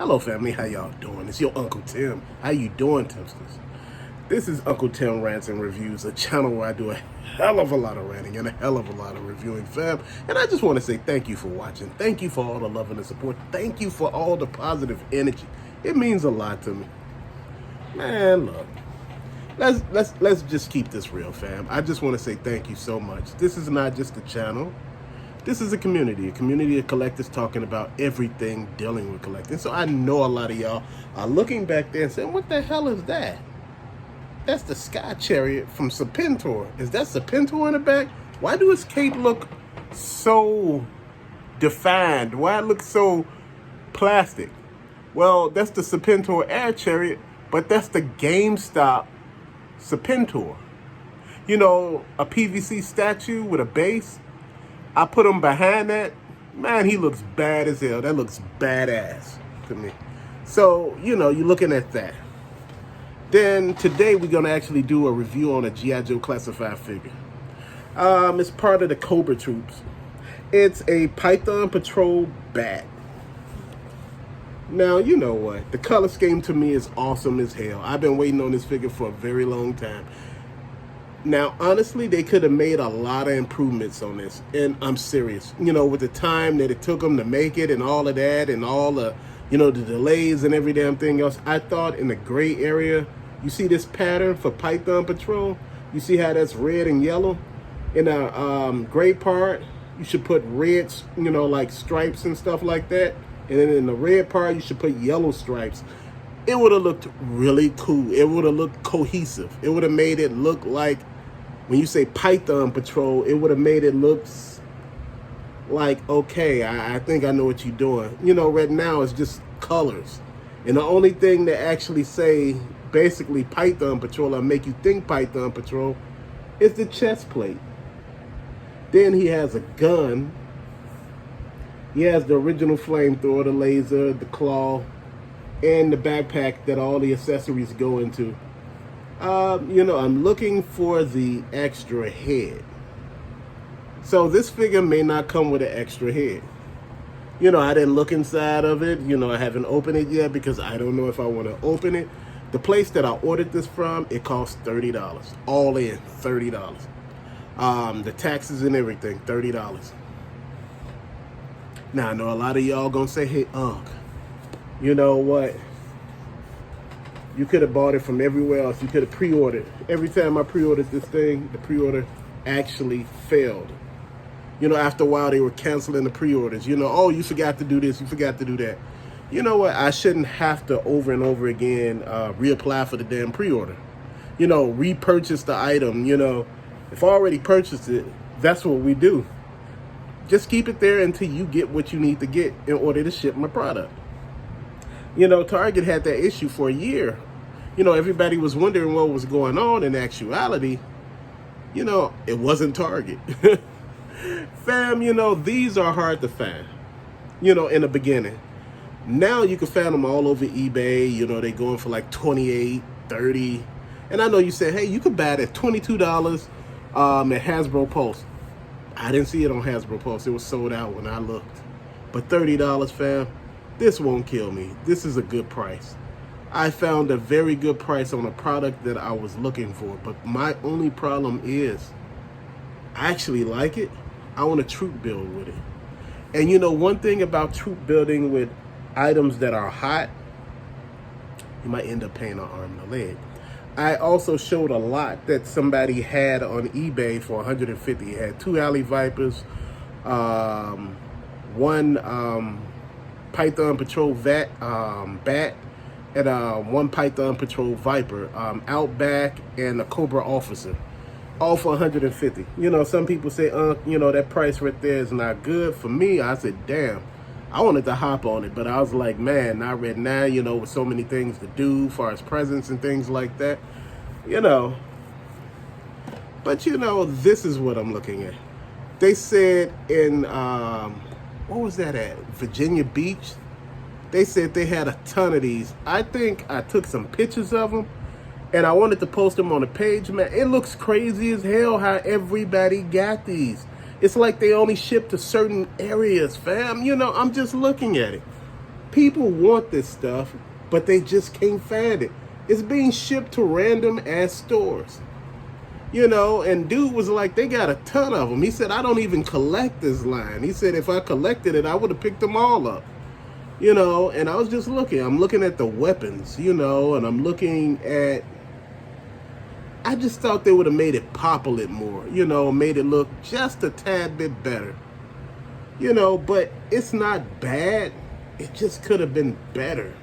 Hello family, how y'all doing? It's your Uncle Tim. How you doing, Timsters? This is Uncle Tim Rants and Reviews, a channel where I do a hell of a lot of ranting and a hell of a lot of reviewing, fam. And I just want to say thank you for watching. Thank you for all the love and the support. Thank you for all the positive energy. It means a lot to me. Man, look. Let's just keep this real, fam. I just want to say thank you so much. This is not just a channel. This is a community of collectors talking about everything dealing with collecting. So I know a lot of y'all are looking back there and saying, what the hell is that? That's the Sky Chariot from Serpentor. Is that Serpentor in the back? Why do his cape look so defined? Why it look so plastic? Well, that's the Serpentor Air Chariot, but that's the GameStop Serpentor. You know, a PVC statue with a base. I put him behind that. Man, he looks bad as hell. That looks badass to me. So, you know, you're looking at that. Then today we're going to actually do a review on a G.I. Joe classified figure. It's part of the Cobra Troops. It's a Python Patrol bat. Now, you know what? The color scheme to me is awesome as hell. I've been waiting on this figure for a very long time. Now, honestly, they could have made a lot of improvements on this, and I'm serious. You know, with the time that it took them to make it and all of that and all the, you know, the delays and every damn thing else, I thought in the gray area, you see this pattern for Python Patrol? You see how that's red and yellow? In the gray part, you should put red, you know, like stripes and stuff like that. And then in the red part, you should put yellow stripes. It would have looked really cool. It would have looked cohesive. It would have made it look like, when you say Python Patrol, it would have made it look like, okay, I think I know what you're doing. You know, right now it's just colors. And the only thing that actually say, basically, Python Patrol, or make you think Python Patrol, is the chest plate. Then he has a gun. He has the original flamethrower, the laser, the claw, and the backpack that all the accessories go into. You know, I'm looking for the extra head. So this figure may not come with an extra head. You know, I didn't look inside of it. You know, I haven't opened it yet because I don't know if I want to open it. The place that I ordered this from, it cost $30. All in, $30. The taxes and everything, $30. Now, I know a lot of y'all gonna say, hey, Unc, you know what? You could have bought it from everywhere else. You could have pre-ordered. Every time I pre-ordered this thing, the pre-order actually failed. You know, after a while, they were canceling the pre-orders. You know, oh, you forgot to do this. You forgot to do that. You know what? I shouldn't have to over and over again reapply for the damn pre-order. You know, repurchase the item. You know, if I already purchased it, that's what we do. Just keep it there until you get what you need to get in order to ship my product. You know, Target had that issue for a year. You know, everybody was wondering what was going on. In actuality, you know, it wasn't Target. Fam, you know, these are hard to find, you know, in the beginning. Now you can find them all over eBay. You know, they're going for like $28, $30. And I know you said, hey, you could buy it at $22 at Hasbro Pulse. I didn't see it on Hasbro Pulse. It was sold out when I looked. But $30, fam, this won't kill me. This is a good price. I found a very good price on a product that I was looking for. But my only problem is, I actually like it. I want a troop build with it. And you know, one thing about troop building with items that are hot, you might end up paying an arm and a leg. I also showed a lot that somebody had on eBay for $150. It had 2 Alley Vipers, one Python Patrol bat, and one Python Patrol Viper, Outback, and a Cobra Officer, all for $150. You know, some people say, you know, that price right there is not good. For me, I said, damn, I wanted to hop on it, but I was like, man, not right now, you know, with so many things to do as far as presents and things like that, you know. But, you know, this is what I'm looking at. They said in, what was that at? Virginia Beach? They said they had a ton of these. I think I took some pictures of them, and I wanted to post them on the page, man. It looks crazy as hell how everybody got these. It's like they only ship to certain areas, fam. You know, I'm just looking at it. People want this stuff, but they just can't find it. It's being shipped to random ass stores. And dude was like, they got a ton of them. He said, I don't even collect this line. He said, if I collected it, I would have picked them all up. And I was just looking. I'm looking at the weapons, and I'm looking at, I just thought they would have made it pop a little more, made it look just a tad bit better. But it's not bad. It just could have been better.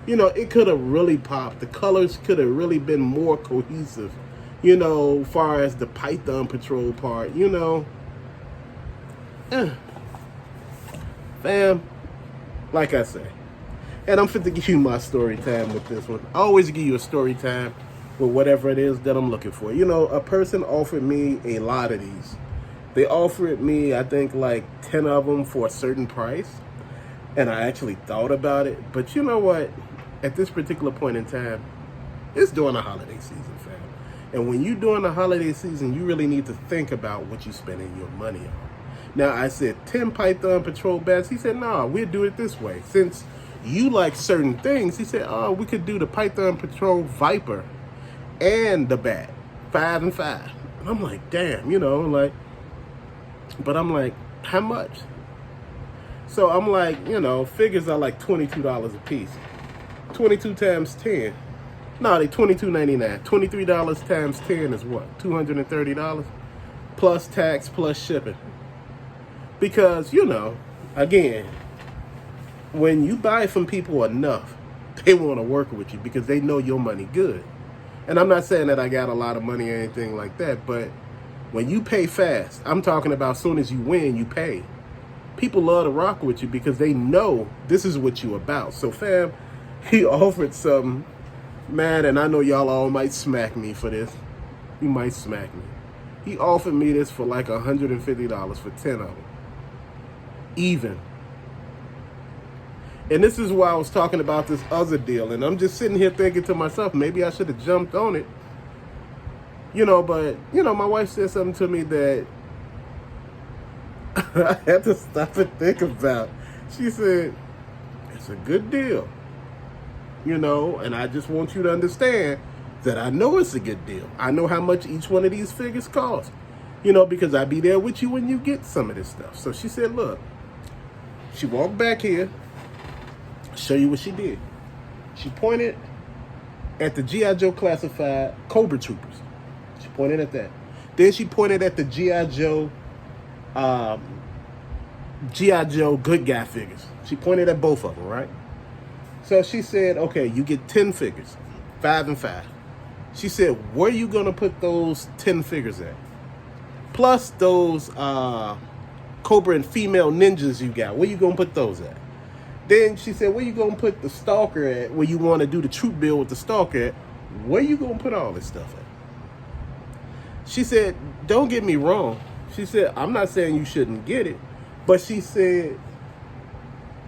It could have really popped. The colors could have really been more cohesive. Far as the Python Patrol part, Fam, like I say, and I'm fit to give you my story time with this one. I always give you a story time with whatever it is that I'm looking for. A person offered me a lot of these. They offered me, I think, like 10 of them for a certain price, and I actually thought about it. But you know what? At this particular point in time, it's during the holiday season, fam. And when you're doing the holiday season, you really need to think about what you're spending your money on. Now, I said 10 Python Patrol bats. He said, nah, we'll do it this way. Since you like certain things, he said, oh, we could do the Python Patrol Viper and the bat, 5 and 5. And I'm like, damn, but I'm like, how much? So I'm like, figures are like $22 a piece. 22 times 10. No, they $22.99. $23 times 10 is what? $230 plus tax plus shipping. Because, again, when you buy from people enough, they want to work with you because they know your money good. And I'm not saying that I got a lot of money or anything like that, but when you pay fast, I'm talking about as soon as you win, you pay. People love to rock with you because they know this is what you about. So, fam, he offered something. Man, and I know y'all all might smack me for this. You might smack me. He offered me this for like $150 for 10 of them. Even. And this is why I was talking about this other deal. And I'm just sitting here thinking to myself, maybe I should have jumped on it. But, my wife said something to me that I had to stop and think about. She said, it's a good deal. And I just want you to understand that I know it's a good deal. I know how much each one of these figures cost, because I be there with you when you get some of this stuff. So she said, look, she walked back here, show you what she did. She pointed at the G.I. Joe Classified Cobra Troopers. She pointed at that. Then she pointed at the G.I. Joe good guy figures. She pointed at both of them, right? So she said, okay, you get 10 figures, 5 and 5. She said, where are you going to put those 10 figures at? Plus those Cobra and female ninjas you got. Where you going to put those at? Then she said, where you going to put the Stalker at? Where you want to do the troop build with the Stalker at? Where you going to put all this stuff at? She said, don't get me wrong. She said, I'm not saying you shouldn't get it. But she said,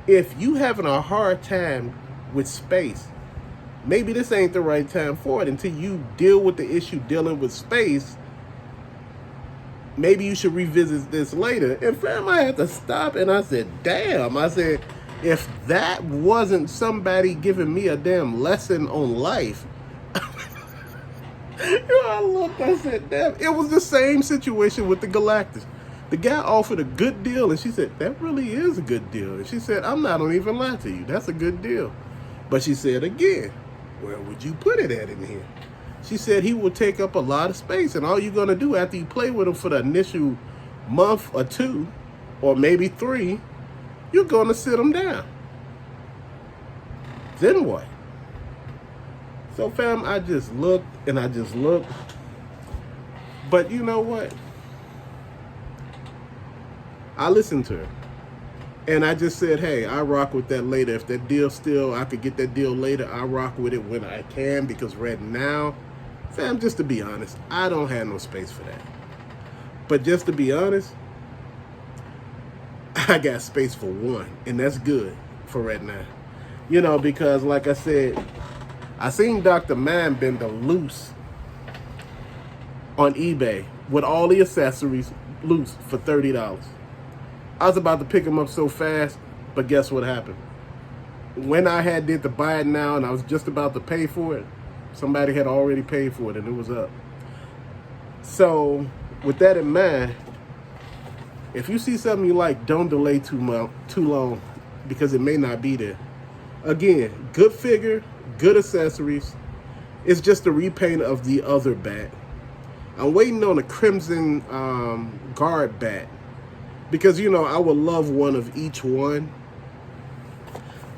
if you having a hard time with space, maybe this ain't the right time for it until you deal with the issue dealing with space. Maybe you should revisit this later. And fam, I had to stop and I said, damn. I said, if that wasn't somebody giving me a damn lesson on life, I looked, I said, damn. It was the same situation with the Galactus. The guy offered a good deal, and she said, that really is a good deal. And she said, I'm not going to even lie to you. That's a good deal. But she said again, where would you put it at in here? She said he will take up a lot of space, and all you're going to do after you play with him for the initial month or 2, or maybe 3, you're going to sit him down. Then what? So, fam, I just looked, and I just looked. But you know what? I listened to her. And I just said, hey, I rock with that later. If that deal still, I could get that deal later, I rock with it when I can. Because right now, fam, just to be honest, I don't have no space for that. But just to be honest, I got space for one. And that's good for right now. Because like I said, I seen Dr. Mindbender loose on eBay with all the accessories loose for $30. I was about to pick him up so fast, but guess what happened? when I had did the buy it now and I was just about to pay for it, somebody had already paid for it and it was up. So with that in mind, if you see something you like, don't delay too long because it may not be there. Again, good figure, good accessories. It's just a repaint of the other bat. I'm waiting on a Crimson Guard bat because, you know, I would love one of each one.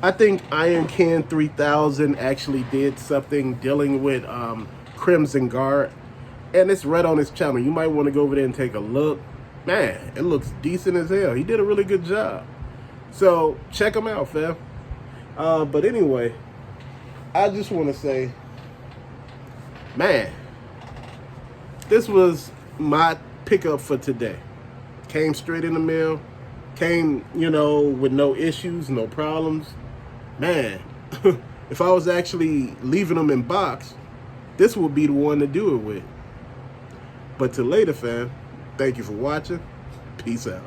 I think Iron Can 3000 actually did something dealing with Crimson Guard, and it's right on his channel. You might want to go over there and take a look. Man, it looks decent as hell. He did a really good job. So check him out, fam. But anyway, I just want to say, man, this was my pickup for today. Came straight in the mail. Came, you know, with no issues, no problems. Man, if I was actually leaving them in box, this would be the one to do it with. But till later, fam. Thank you for watching. Peace out.